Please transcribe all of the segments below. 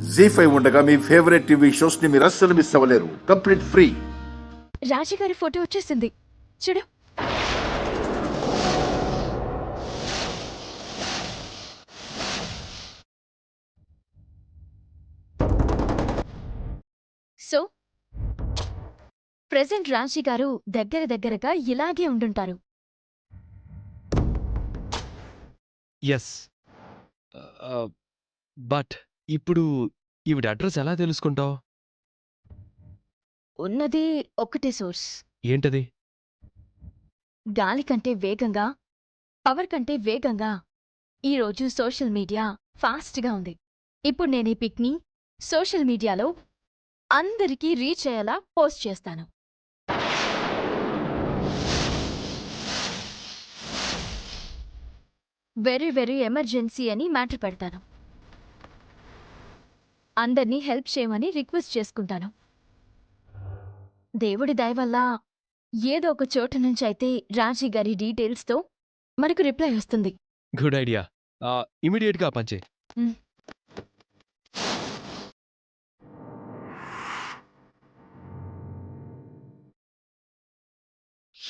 జీ5 ఉండగా మీ favourite TV shows ని మీరు అస్సలు మిస్ అవ్వలేరు. Complete free. రాజీ గారి ఫోటో వచ్చేసింది చూడు. సో ప్రెసెంట్ రాజీ గారు దగ్గరగా ఇలాగే ఉండుంటారు. ఎస్. బట్ ఇప్పుడు ఈవిడ అడ్రస్ ఎలా తెలుసుకుంటావు? ఉన్నది ఒకటే సోర్స్. ఏంటది? గాలి కంటే వేగంగా, పవర్ కంటే వేగంగా ఈరోజు సోషల్ మీడియా ఫాస్ట్గా ఉంది. ఇప్పుడు నేను ఈ పిక్ని సోషల్ మీడియాలో అందరికీ రీచ్ అయ్యేలా పోస్ట్ చేస్తాను. వెరీ ఎమర్జెన్సీ అని మ్యాటర్ పెడతాను. అందర్నీ హెల్ప్ చేయమని రిక్వెస్ట్ చేసుకుంటాను. దేవుడి దయ వల్ల ఏదో ఒక చోట నుంచి అయితే రాజీ గారి డీటెయిల్స్తో మనకు రిప్లై వస్తుంది. Good idea. ఇమీడియట్గా పంచే.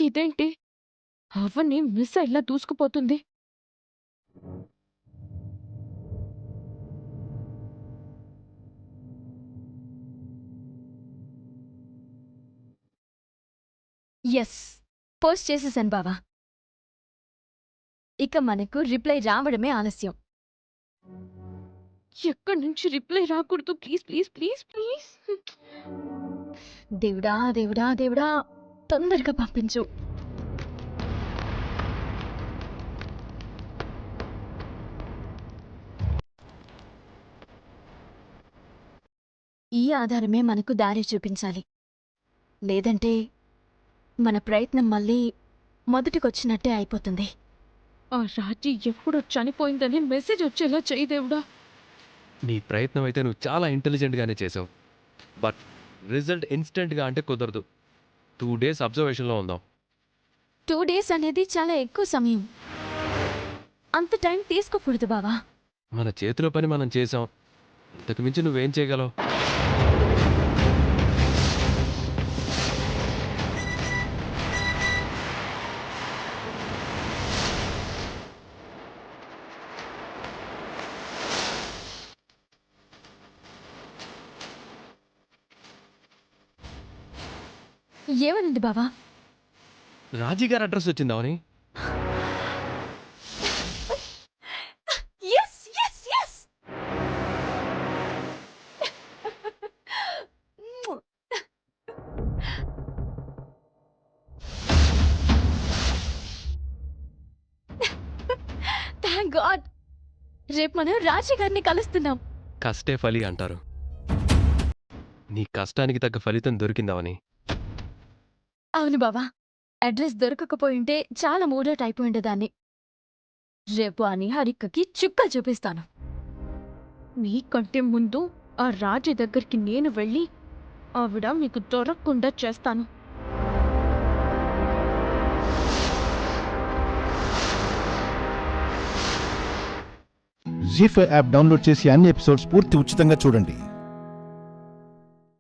ఇదేంటి అవన్నీ మిస్ ఇలా దూసుకుపోతుంది? ఎస్, పోస్ట్ చేసేసాను బావా. ఇక మనకు రిప్లై రావడమే ఆలస్యం. ఎక్కడి నుంచి రిప్లై రాకూడదు? Please please please please. దేవుడా తొందరగా పంపించు. ఈ ఆధారమే మనకు దారి చూపించాలి. లేదంటే మన ప్రయత్నం మళ్ళీ మొదటికొచ్చినట్టే అయిపోతుంది. ఆ రాజీ ఎప్పుడో చనిపోయిందని మెసేజ్ వచ్చేలా చెయ్యి దేవుడా. నీ ప్రయత్నం అయితే నువ్వు చాలా ఇంటెలిజెంట్గానే చేసావు. బట్ రిజల్ట్ ఇన్స్టెంట్గా అంటే కుదరదు. 2 days అబ్జర్వేషన్లో ఉందాం. 2 days అనేది చాలా ఎక్కువ సమయం. అంత టైం తీసుకోకూడదు బావా. మన చేతిలో పని మనం చేసాం. ఇంతకు మించి నువ్వేం చేయగలవు? ఏమనింది బావా? రాజీ గారి అడ్రస్ వచ్చిందావని. ఎస్. Thank God. రేపు మనం రాజీ గారిని కలుస్తున్నాం. కష్టే ఫలి అంటారు. నీ కష్టానికి తగ్గ ఫలితం దొరికిందావని. అవును బావా, అడ్రస్ దొరకకపోయింటే చాలా మూడౌట్ అయిపోయిండేదాన్ని. రేపు అని హరిక్కకి చుక్కలు చూపిస్తాను. మీకంటే ముందు ఆ రాజీ దగ్గరికి నేను వెళ్ళి ఆవిడ మీకు దొరకకుండా చేస్తాను. జీ5 యాప్ డౌన్లోడ్ చేసి అన్ని ఎపిసోడ్స్ పూర్తి ఉచితంగా చూడండి.